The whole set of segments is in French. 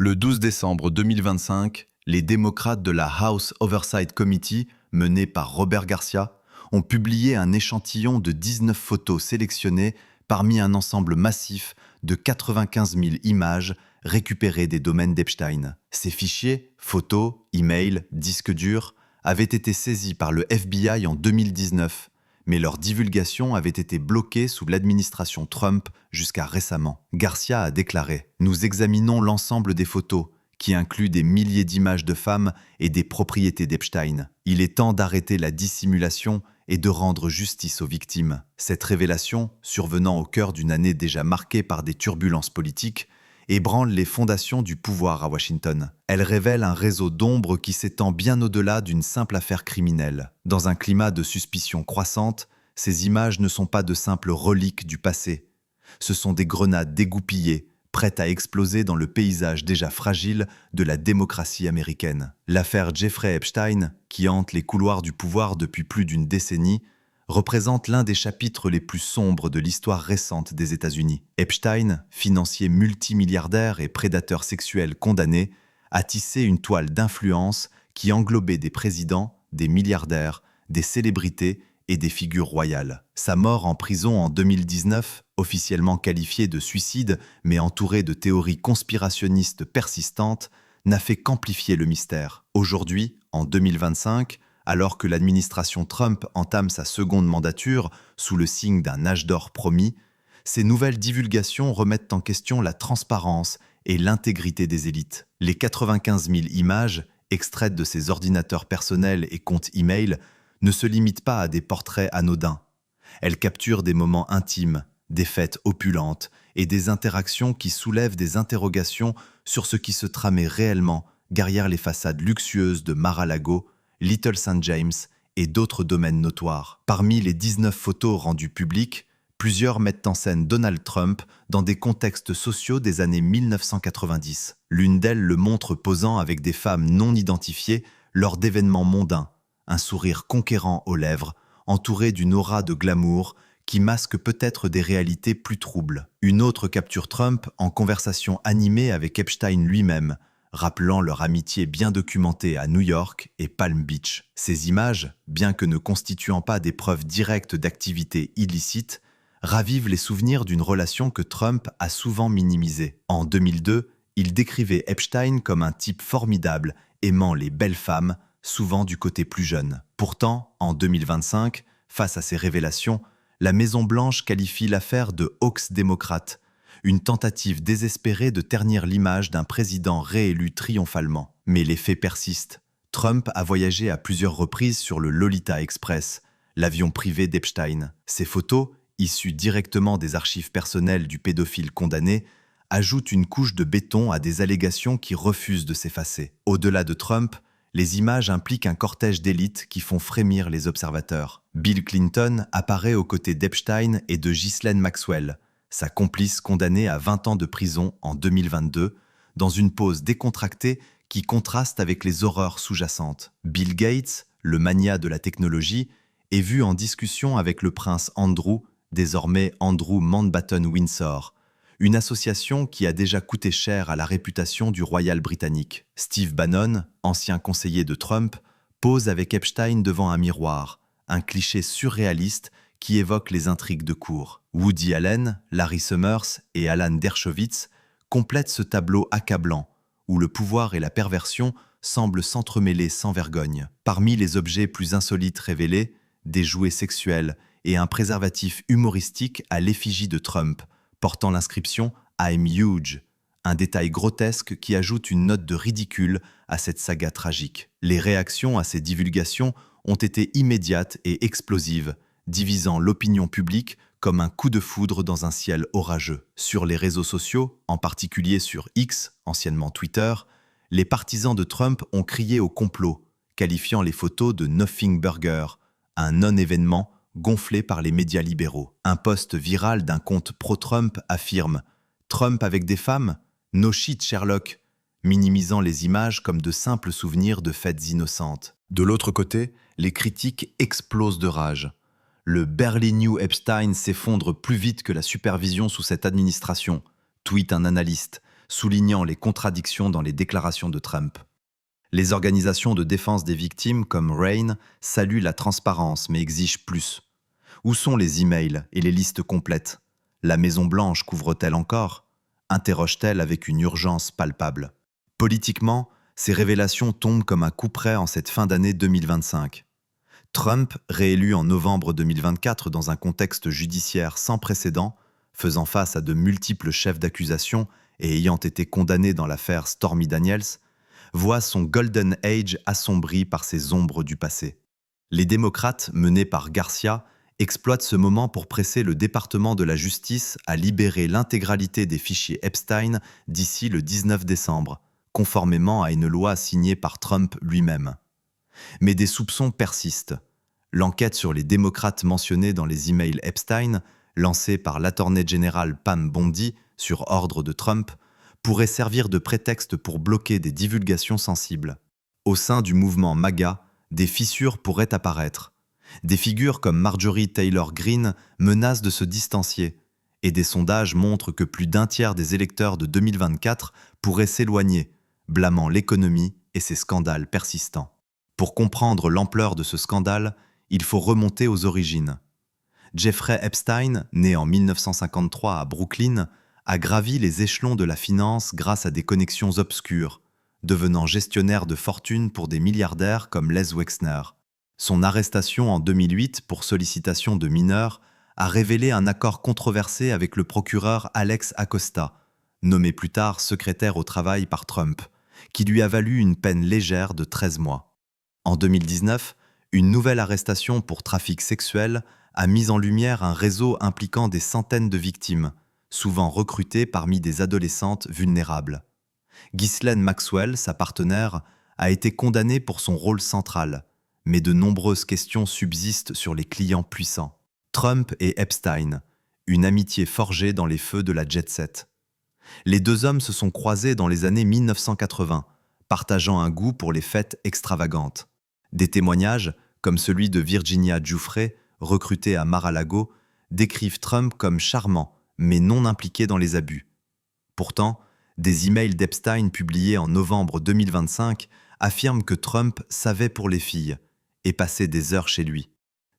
Le 12 décembre 2025, les démocrates de la House Oversight Committee, menés par Robert Garcia, ont publié un échantillon de 19 photos sélectionnées parmi un ensemble massif de 95 000 images récupérées des domaines d'Epstein. Ces fichiers, photos, emails, disques durs, avaient été saisis par le FBI en 2019, mais leur divulgation avait été bloquée sous l'administration Trump jusqu'à récemment. Garcia a déclaré « Nous examinons l'ensemble des photos, qui incluent des milliers d'images de femmes et des propriétés d'Epstein. Il est temps d'arrêter la dissimulation et de rendre justice aux victimes. » Cette révélation, survenant au cœur d'une année déjà marquée par des turbulences politiques, ébranle les fondations du pouvoir à Washington. Elle révèle un réseau d'ombre qui s'étend bien au-delà d'une simple affaire criminelle. Dans un climat de suspicion croissante, ces images ne sont pas de simples reliques du passé. Ce sont des grenades dégoupillées, prêtes à exploser dans le paysage déjà fragile de la démocratie américaine. L'affaire Jeffrey Epstein, qui hante les couloirs du pouvoir depuis plus d'une décennie, représente l'un des chapitres les plus sombres de l'histoire récente des États-Unis. Epstein, financier multimilliardaire et prédateur sexuel condamné, a tissé une toile d'influence qui englobait des présidents, des milliardaires, des célébrités et des figures royales. Sa mort en prison en 2019, officiellement qualifiée de suicide mais entourée de théories conspirationnistes persistantes, n'a fait qu'amplifier le mystère. Aujourd'hui, en 2025, alors que l'administration Trump entame sa seconde mandature sous le signe d'un âge d'or promis, ces nouvelles divulgations remettent en question la transparence et l'intégrité des élites. Les 95 000 images, extraites de ses ordinateurs personnels et comptes e-mail, ne se limitent pas à des portraits anodins. Elles capturent des moments intimes, des fêtes opulentes et des interactions qui soulèvent des interrogations sur ce qui se tramait réellement derrière les façades luxueuses de Mar-a-Lago, Little St. James et d'autres domaines notoires. Parmi les 19 photos rendues publiques, plusieurs mettent en scène Donald Trump dans des contextes sociaux des années 1990. L'une d'elles le montre posant avec des femmes non identifiées lors d'événements mondains, un sourire conquérant aux lèvres, entouré d'une aura de glamour qui masque peut-être des réalités plus troubles. Une autre capture Trump en conversation animée avec Epstein lui-même, rappelant leur amitié bien documentée à New York et Palm Beach. Ces images, bien que ne constituant pas des preuves directes d'activité illicite, ravivent les souvenirs d'une relation que Trump a souvent minimisée. En 2002, il décrivait Epstein comme un type formidable, aimant les belles femmes, souvent du côté plus jeune. Pourtant, en 2025, face à ces révélations, la Maison-Blanche qualifie l'affaire de « hoax démocrate », une tentative désespérée de ternir l'image d'un président réélu triomphalement. Mais les faits persistent. Trump a voyagé à plusieurs reprises sur le Lolita Express, l'avion privé d'Epstein. Ces photos, issues directement des archives personnelles du pédophile condamné, ajoutent une couche de béton à des allégations qui refusent de s'effacer. Au-delà de Trump, les images impliquent un cortège d'élites qui font frémir les observateurs. Bill Clinton apparaît aux côtés d'Epstein et de Ghislaine Maxwell, sa complice condamnée à 20 ans de prison en 2022, dans une pose décontractée qui contraste avec les horreurs sous-jacentes. Bill Gates, le magnat de la technologie, est vu en discussion avec le prince Andrew, désormais Andrew Mountbatten-Windsor, une association qui a déjà coûté cher à la réputation du royal britannique. Steve Bannon, ancien conseiller de Trump, pose avec Epstein devant un miroir, un cliché surréaliste qui évoque les intrigues de cour. Woody Allen, Larry Summers et Alan Dershowitz complètent ce tableau accablant, où le pouvoir et la perversion semblent s'entremêler sans vergogne. Parmi les objets plus insolites révélés, des jouets sexuels et un préservatif humoristique à l'effigie de Trump, portant l'inscription « I'm huge », un détail grotesque qui ajoute une note de ridicule à cette saga tragique. Les réactions à ces divulgations ont été immédiates et explosives, divisant l'opinion publique comme un coup de foudre dans un ciel orageux. Sur les réseaux sociaux, en particulier sur X, anciennement Twitter, les partisans de Trump ont crié au complot, qualifiant les photos de Nothing Burger, un non-événement gonflé par les médias libéraux. Un post viral d'un compte pro-Trump affirme « Trump avec des femmes ? No shit Sherlock », minimisant les images comme de simples souvenirs de fêtes innocentes. De l'autre côté, les critiques explosent de rage. Le Barely New Epstein s'effondre plus vite que la supervision sous cette administration, tweet un analyste, soulignant les contradictions dans les déclarations de Trump. Les organisations de défense des victimes comme RAINN saluent la transparence mais exigent plus. Où sont les emails et les listes complètes? La Maison-Blanche couvre-t-elle encore? Interroge-t-elle avec une urgence palpable? Politiquement, ces révélations tombent comme un coup près en cette fin d'année 2025. Trump, réélu en novembre 2024 dans un contexte judiciaire sans précédent, faisant face à de multiples chefs d'accusation et ayant été condamné dans l'affaire Stormy Daniels, voit son Golden Age assombri par ces ombres du passé. Les démocrates, menés par Garcia, exploitent ce moment pour presser le département de la justice à libérer l'intégralité des fichiers Epstein d'ici le 19 décembre, conformément à une loi signée par Trump lui-même. Mais des soupçons persistent. L'enquête sur les démocrates mentionnés dans les emails Epstein, lancée par l'attorney général Pam Bondi sur ordre de Trump, pourrait servir de prétexte pour bloquer des divulgations sensibles. Au sein du mouvement MAGA, des fissures pourraient apparaître. Des figures comme Marjorie Taylor Greene menacent de se distancier, et des sondages montrent que plus d'un tiers des électeurs de 2024 pourraient s'éloigner, blâmant l'économie et ses scandales persistants. Pour comprendre l'ampleur de ce scandale, il faut remonter aux origines. Jeffrey Epstein, né en 1953 à Brooklyn, a gravi les échelons de la finance grâce à des connexions obscures, devenant gestionnaire de fortune pour des milliardaires comme Les Wexner. Son arrestation en 2008 pour sollicitation de mineurs a révélé un accord controversé avec le procureur Alex Acosta, nommé plus tard secrétaire au travail par Trump, qui lui a valu une peine légère de 13 mois. En 2019, une nouvelle arrestation pour trafic sexuel a mis en lumière un réseau impliquant des centaines de victimes, souvent recrutées parmi des adolescentes vulnérables. Ghislaine Maxwell, sa partenaire, a été condamnée pour son rôle central, mais de nombreuses questions subsistent sur les clients puissants. Trump et Epstein, une amitié forgée dans les feux de la jet-set. Les deux hommes se sont croisés dans les années 1980, partageant un goût pour les fêtes extravagantes. Des témoignages, comme celui de Virginia Giuffre, recrutée à Mar-a-Lago, décrivent Trump comme charmant, mais non impliqué dans les abus. Pourtant, des emails d'Epstein publiés en novembre 2025 affirment que Trump savait pour les filles et passait des heures chez lui.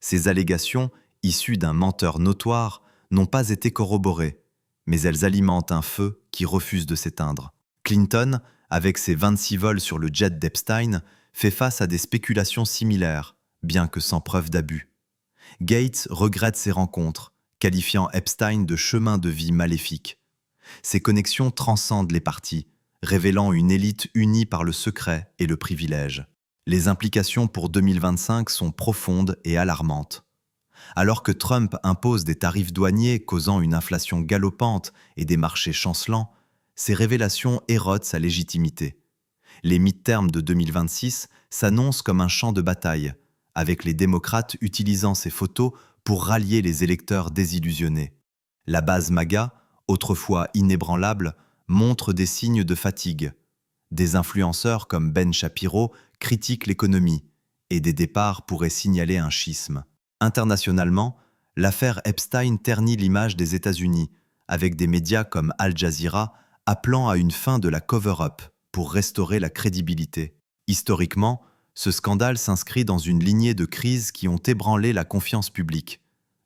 Ces allégations, issues d'un menteur notoire, n'ont pas été corroborées, mais elles alimentent un feu qui refuse de s'éteindre. Clinton, avec ses 26 vols sur le jet d'Epstein, fait face à des spéculations similaires, bien que sans preuve d'abus. Gates regrette ces rencontres, qualifiant Epstein de chemin de vie maléfique. Ces connexions transcendent les partis, révélant une élite unie par le secret et le privilège. Les implications pour 2025 sont profondes et alarmantes. Alors que Trump impose des tarifs douaniers causant une inflation galopante et des marchés chancelants, ces révélations érodent sa légitimité. Les midterms de 2026 s'annoncent comme un champ de bataille, avec les démocrates utilisant ces photos pour rallier les électeurs désillusionnés. La base MAGA, autrefois inébranlable, montre des signes de fatigue. Des influenceurs comme Ben Shapiro critiquent l'économie, et des départs pourraient signaler un schisme. Internationalement, l'affaire Epstein ternit l'image des États-Unis, avec des médias comme Al Jazeera appelant à une fin de la cover-up pour restaurer la crédibilité. Historiquement, ce scandale s'inscrit dans une lignée de crises qui ont ébranlé la confiance publique,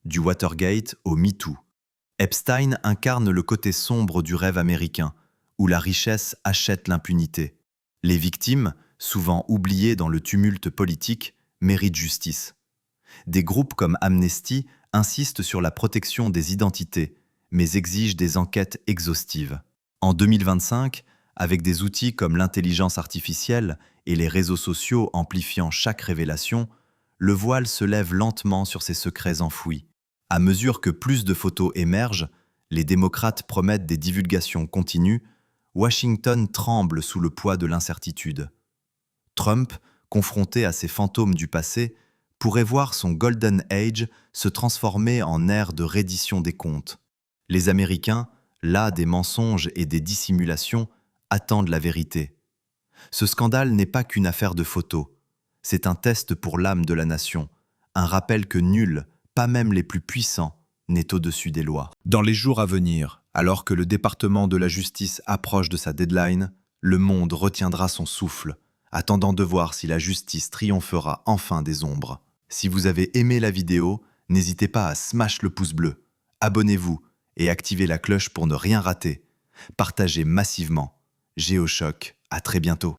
du Watergate au MeToo. Epstein incarne le côté sombre du rêve américain, où la richesse achète l'impunité. Les victimes, souvent oubliées dans le tumulte politique, méritent justice. Des groupes comme Amnesty insistent sur la protection des identités, mais exigent des enquêtes exhaustives. En 2025, avec des outils comme l'intelligence artificielle et les réseaux sociaux amplifiant chaque révélation, le voile se lève lentement sur ces secrets enfouis. À mesure que plus de photos émergent, les démocrates promettent des divulgations continues, Washington tremble sous le poids de l'incertitude. Trump, confronté à ces fantômes du passé, pourrait voir son Golden Age se transformer en ère de reddition des comptes. Les Américains, las des mensonges et des dissimulations, attendent la vérité. Ce scandale n'est pas qu'une affaire de photos. C'est un test pour l'âme de la nation, un rappel que nul, pas même les plus puissants, n'est au-dessus des lois. Dans les jours à venir, Alors que le département de la justice approche de sa deadline, le monde retiendra son souffle, attendant de voir si la justice triomphera enfin des ombres. Si vous avez aimé la vidéo, n'hésitez pas à smash le pouce bleu, abonnez-vous et activez la cloche pour ne rien rater. Partagez massivement. GeoChoc, à très bientôt.